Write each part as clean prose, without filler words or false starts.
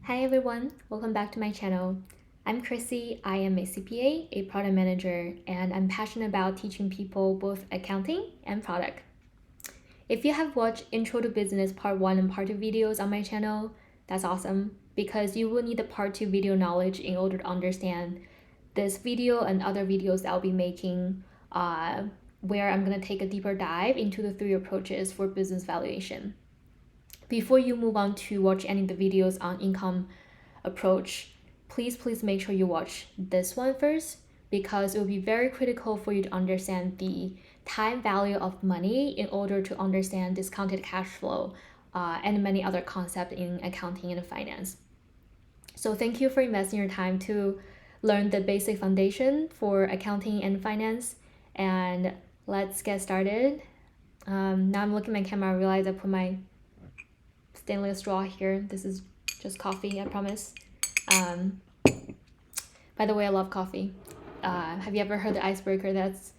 Hi everyone, welcome back to my channel. I'm Chrissy, I am a CPA, a product manager, and I'm passionate about teaching people both accounting and product. If you have watched Intro to Business Part 1 and Part 2 videos on my channel, that's awesome because you will need the Part 2 video knowledge in order to understand this video and other videos that I'll be making where I'm going to take a deeper dive into the 3 approaches for business valuation. Before you move on to watch any of the videos on income approach, please make sure you watch this one first because it will be very critical for you to understand the time value of money in order to understand discounted cash flow and many other concepts in accounting and finance. So thank you for investing your time to learn the basic foundation for accounting and finance, and let's get started. Now I'm looking at my camera, I realize I put my stainless straw here. This is just coffee, I promise. By the way, I love coffee. Have you ever heard the icebreaker that's,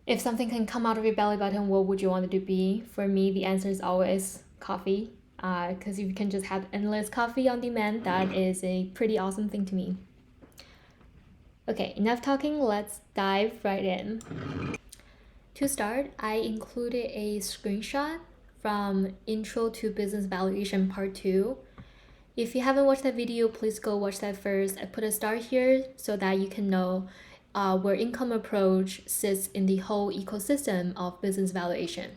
if something can come out of your belly button, what would you want it to be? For me, the answer is always coffee, because you can just have endless coffee on demand. That is a pretty awesome thing to me. Okay, enough talking, let's dive right in. To start, I included a screenshot from Intro to Business Valuation Part 2. If you haven't watched that video, please go watch that first. I put a star here so that you can know where income approach sits in the whole ecosystem of business valuation.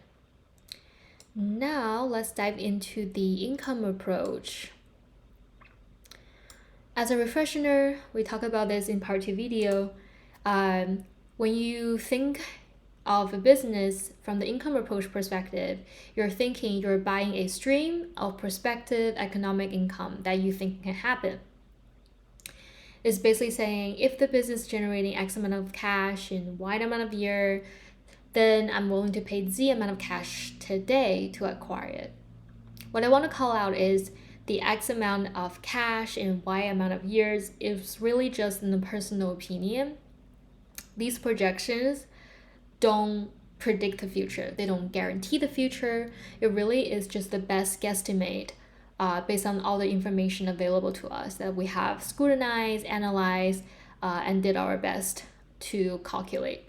Now, let's dive into the income approach. As a refresher, we talked about this in Part 2 video. When you think of a business from the income approach perspective, you're thinking you're buying a stream of prospective economic income that you think can happen. It's basically saying if the business is generating X amount of cash in Y amount of year, then I'm willing to pay Z amount of cash today to acquire it. What I want to call out is the X amount of cash in Y amount of years is really just in a personal opinion. These projections don't predict the future. They don't guarantee the future. It really is just the best guesstimate based on all the information available to us that we have scrutinized, analyzed, and did our best to calculate.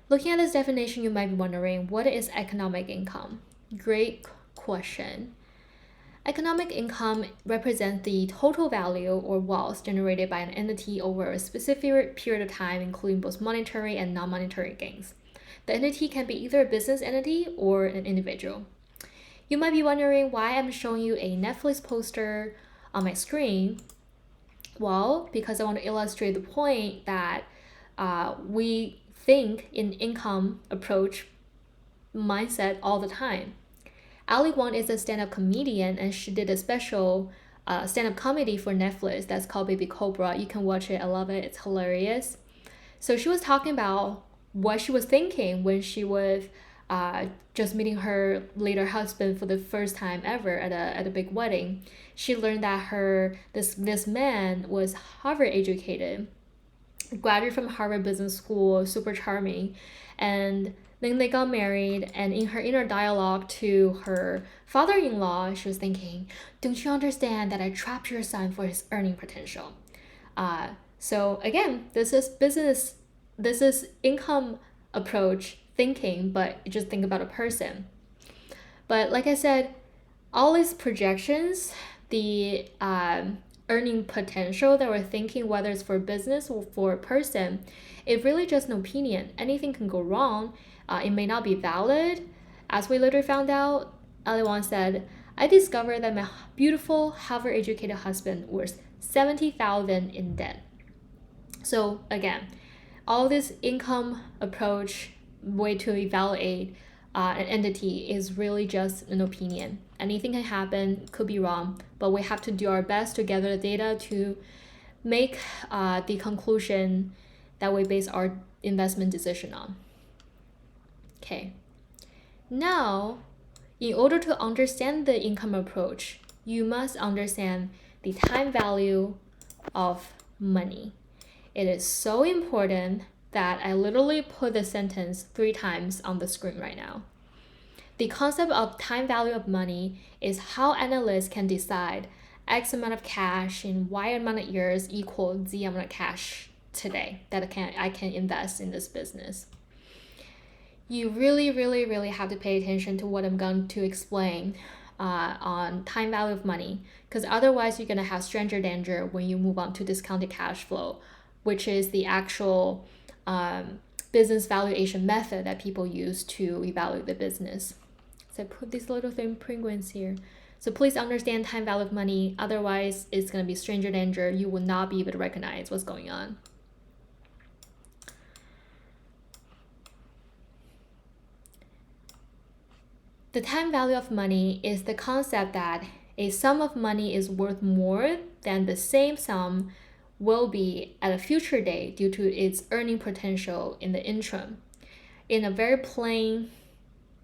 Looking at this definition, you might be wondering, what is economic income? Great question. Economic income represents the total value or wealth generated by an entity over a specific period of time, including both monetary and non-monetary gains. The entity can be either a business entity or an individual. You might be wondering why I'm showing you a Netflix poster on my screen. Well, because I want to illustrate the point that we think in income approach mindset all the time. Ali Wong is a stand-up comedian, and she did a special stand-up comedy for Netflix that's called Baby Cobra. You can watch it. I love it. It's hilarious. So she was talking about what she was thinking when she was just meeting her later husband for the first time ever at a big wedding. She learned that this man was Harvard educated, graduated from Harvard Business School, super charming, and then they got married, and in her inner dialogue to her father-in-law, she was thinking, don't you understand that I trapped your son for his earning potential? So again, this is income approach thinking, but just think about a person. But like I said, all these projections, the earning potential that we're thinking, whether it's for business or for a person, it really just an opinion. Anything can go wrong. It may not be valid. As we later found out, Ali Wong said, I discovered that my beautiful Harvard-educated husband was $70,000 in debt. So again, all this income approach way to evaluate an entity is really just an opinion. Anything can happen, could be wrong, but we have to do our best to gather the data to make the conclusion that we base our investment decision on. Okay, now in order to understand the income approach, you must understand the time value of money. It is so important that I literally put the sentence 3 times on the screen right now. The concept of time value of money is how analysts can decide X amount of cash in Y amount of years equal Z amount of cash today that I can invest in this business. You really, really, really have to pay attention to what I'm going to explain on time value of money, because otherwise you're going to have stranger danger when you move on to discounted cash flow, which is the actual business valuation method that people use to evaluate the business. So I put these little thin penguins here. So please understand time value of money, otherwise it's going to be stranger danger. You will not be able to recognize what's going on. The time value of money is the concept that a sum of money is worth more than the same sum will be at a future date due to its earning potential in the interim. In a very plain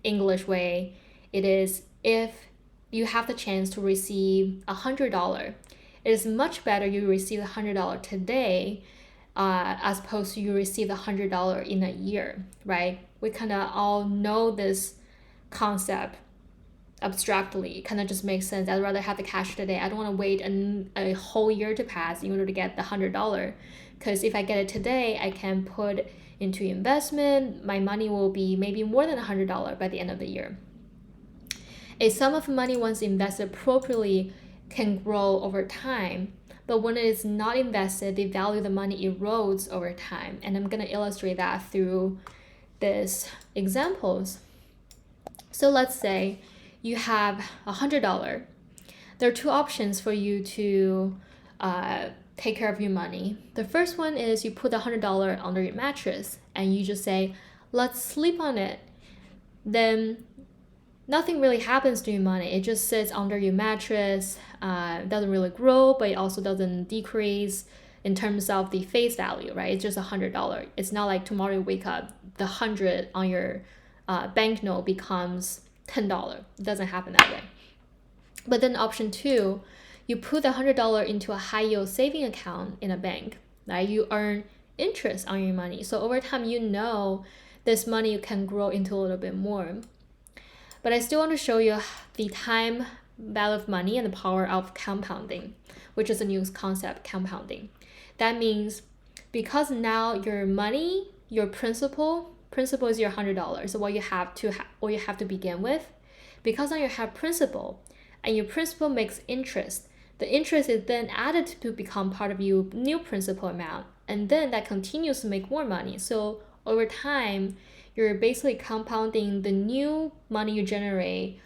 English way, it is if you have the chance to receive $100, it is much better you receive $100 today as opposed to you receive $100 in a year, right? We kind of all know this concept abstractly. It kind of just makes sense. I'd rather have the cash today. I don't want to wait a whole year to pass in order to get the $100, because if I get it today, I can put into investment. My money will be maybe more than $100 by the end of the year. A sum of money once invested appropriately can grow over time, but when it is not invested, the value of the money erodes over time. And I'm going to illustrate that through these examples. So let's say you have $100. There are two options for you to take care of your money. The first one is you put the $100 under your mattress and you just say, let's sleep on it. Then nothing really happens to your money. It just sits under your mattress. It doesn't really grow, but it also doesn't decrease in terms of the face value, right? It's just $100. It's not like tomorrow you wake up, the 100 on your banknote becomes $10. It doesn't happen that way. But then option two, you put the $100 into a high yield saving account in a bank, right? You earn interest on your money. So over time, you know this money can grow into a little bit more. But I still want to show you the time value of money and the power of compounding, which is a new concept, compounding. That means because now your money, your principal is your $100, so what you have to begin with. Because now you have principal, and your principal makes interest. The interest is then added to become part of your new principal amount, and then that continues to make more money. So over time, you're basically compounding the new money you generate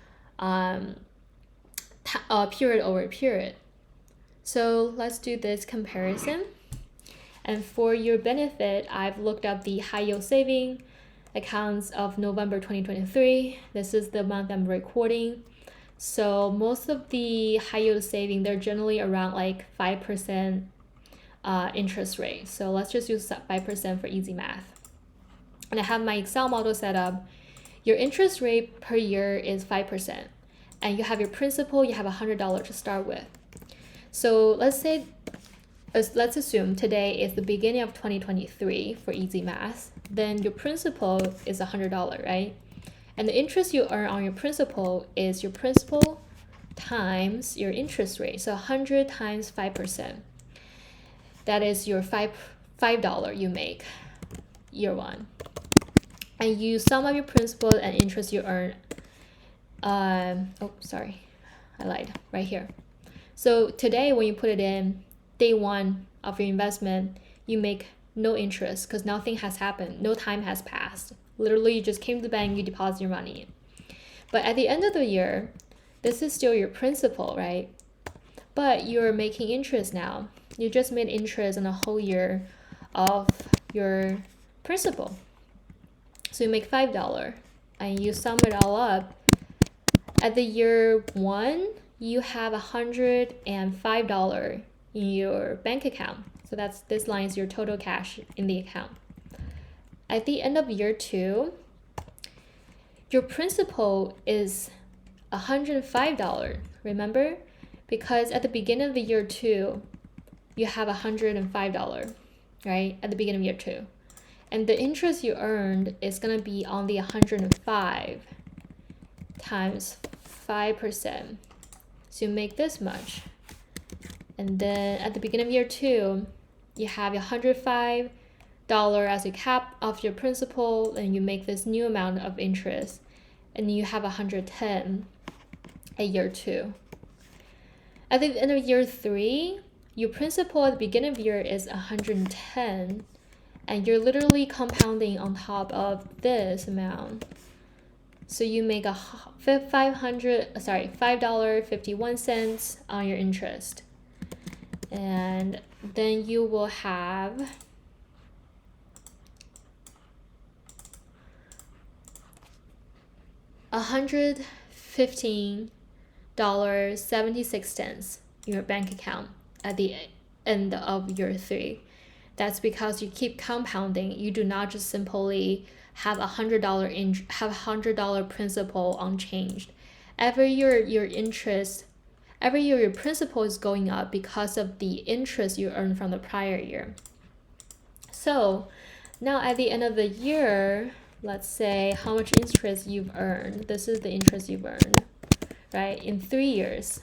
period over period. So let's do this comparison. And for your benefit, I've looked up the high yield saving accounts of November 2023. This is the month I'm recording. So most of the high yield saving, they're generally around like 5% interest rate. So let's just use 5% for easy math. And I have my Excel model set up. Your interest rate per year is 5%. And you have your principal, you have $100 to start with. So let's assume today is the beginning of 2023 for easy math. Then your principal is $100, right? And the interest you earn on your principal is your principal times your interest rate. So 100 times 5%. That is your $5 you make year one. And you sum up your principal and interest you earn. I lied right here. So today when you put it in, day one of your investment, you make no interest because nothing has happened. No time has passed. Literally, you just came to the bank, you deposit your money. But at the end of the year, this is still your principal, right? But you're making interest now. You just made interest on a whole year of your principal. So you make $5 and you sum it all up. At the year one, you have $105 in your bank account. So this line is your total cash in the account. At the end of year two, your principal is $105, remember? Because at the beginning of the year two, you have $105, right? At the beginning of year two. And the interest you earned is going to be on the 105 times 5%. So you make this much. And then at the beginning of year 2, you have your $105 as your cap of your principal, and you make this new amount of interest, and you have $110 at year 2. At the end of year 3, your principal at the beginning of the year is $110, and you're literally compounding on top of this amount. So you make $5.51 on your interest. And then you will have $115.76 in your bank account at the end of year 3. That's because you keep compounding. You do not just simply have $100 principal unchanged. Every year your principal is going up because of the interest you earned from the prior year. So now at the end of the year, let's say how much interest you've earned. This is the interest you've earned, right, in 3 years.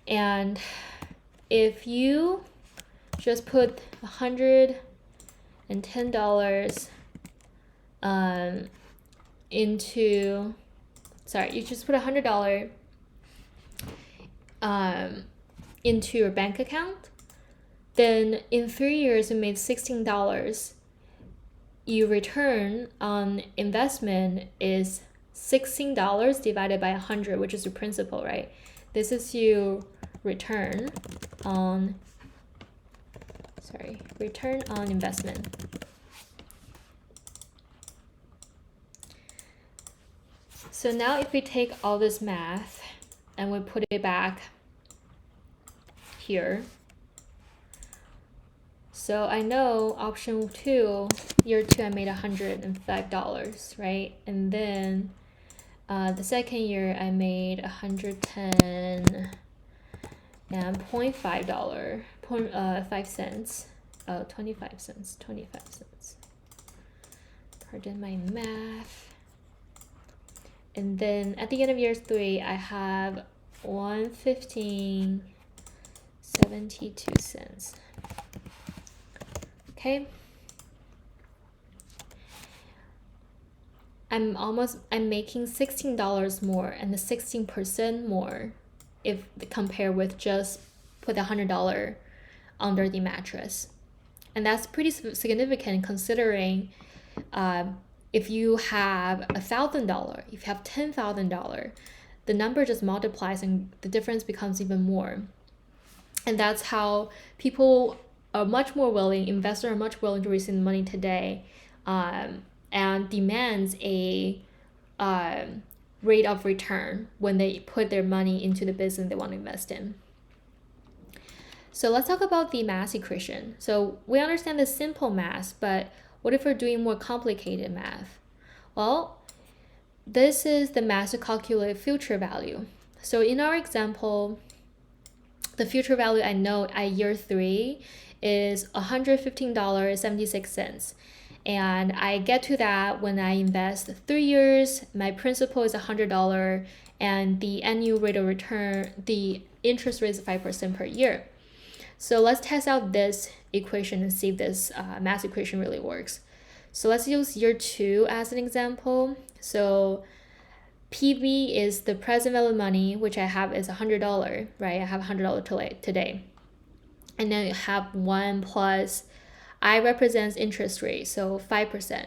And if you just put $110 you just put $100 into your bank account, then in 3 years you made $16. Your return on investment is $16 divided by 100, which is your principal, right? This is your return on investment. So now if we take all this math and we put it back here, so I know option 2, year 2, I made $105, right? And then the second year I made $110 and $0.5, 5 cents, 25 cents. Pardon my math. And then at the end of year 3, I have $115.72. Okay. I'm making $16 more, and the 16% more if compared with just put $100 under the mattress. And that's pretty significant considering if you have $1,000, if you have $10,000, the number just multiplies and the difference becomes even more. And that's how people are much more willing, investors are much willing to receive money today, and demands a rate of return when they put their money into the business they want to invest in. So let's talk about the math equation. So we understand the simple math, but what if we're doing more complicated math? Well, this is the math to calculate future value. So in our example, the future value I know at year 3 is $115.76. And I get to that when I invest 3 years, my principal is $100, and the annual rate of return, the interest rate is 5% per year. So let's test out this equation and see if this math equation really works. So let's use year 2 as an example. So PV is the present value of money, which I have is $100, right? I have $100 today. And then you have 1 plus I represents interest rate, so 5%.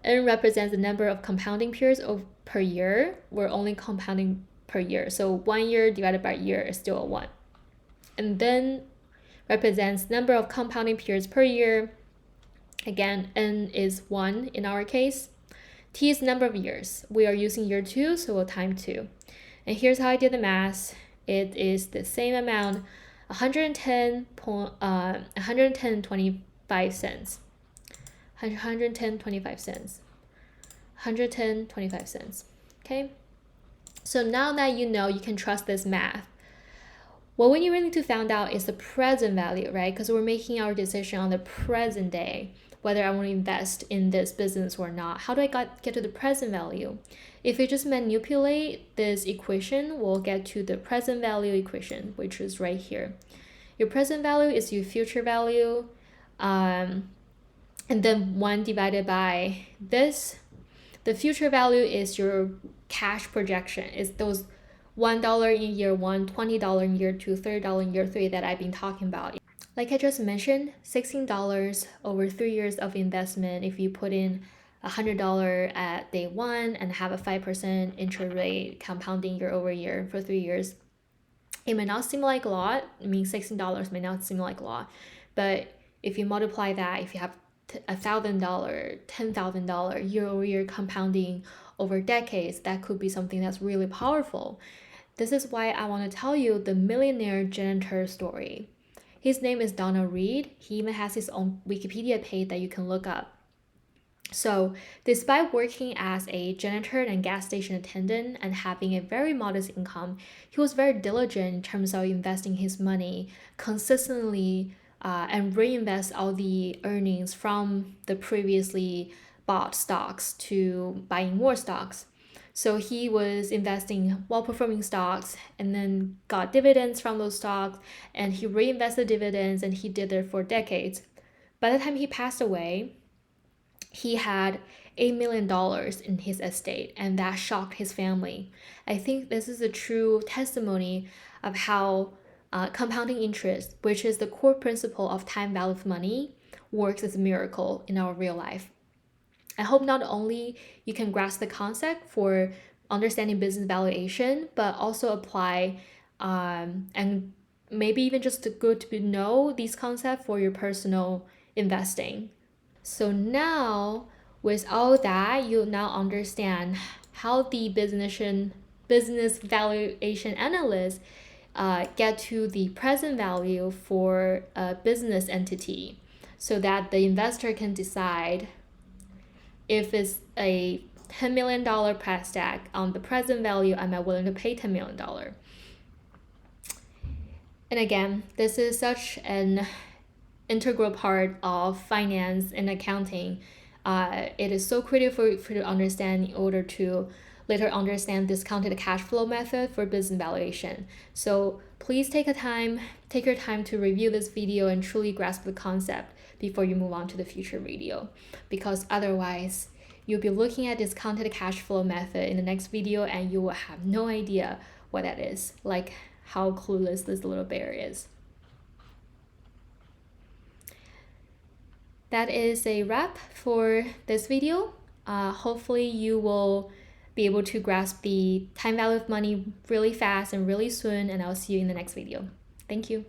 N represents the number of compounding periods per year. We're only compounding per year. So 1 year divided by year is still a 1. And then represents number of compounding periods per year. Again, N is 1 in our case. T is number of years. We are using year 2, so we'll times 2. And here's how I did the math. It is the same amount, 110.25 cents. 110.25 cents. Okay? So now that you know, you can trust this math. What we really need to find out is the present value, right? Because we're making our decision on the present day. whether I want to invest in this business or not. How do I get to the present value? If we just manipulate this equation, we'll get to the present value equation, which is right here. Your present value is your future value, and then 1 divided by this. The future value is your cash projection. It's those $1 in year 1, $20 in year 2, $30 in year 3 that I've been talking about. Like I just mentioned, $16 over 3 years of investment. If you put in $100 at day 1 and have a 5% interest rate compounding year over year for 3 years, it may not seem like a lot. I mean, $16 may not seem like a lot, but if you multiply that, if you have $1,000, $10,000 year over year compounding over decades, that could be something that's really powerful. This is why I want to tell you the millionaire janitor story. His name is Donald Reed. He even has his own Wikipedia page that you can look up. So, despite working as a janitor and gas station attendant and having a very modest income, he was very diligent in terms of investing his money consistently and reinvest all the earnings from the previously bought stocks to buying more stocks. So he was investing well-performing stocks and then got dividends from those stocks, and he reinvested dividends, and he did it for decades. By the time he passed away, he had $8 million in his estate, and that shocked his family. I think this is a true testimony of how compounding interest, which is the core principle of time value of money, works as a miracle in our real life. I hope not only you can grasp the concept for understanding business valuation, but also apply and maybe even just good to know these concepts for your personal investing. So now, with all that, you now understand how the business valuation analysts get to the present value for a business entity, so that the investor can decide if it's a $10 million price tag on the present value, am I willing to pay $10 million? And again, this is such an integral part of finance and accounting. It is so critical for you to understand in order to later understand discounted cash flow method for business valuation. So please take your time to review this video and truly grasp the concept before you move on to the future video, because otherwise you'll be looking at discounted cash flow method in the next video and you will have no idea what that is, like how clueless this little bear is. That is a wrap for this video. Hopefully you will be able to grasp the time value of money really fast and really soon, and I'll see you in the next video. Thank you.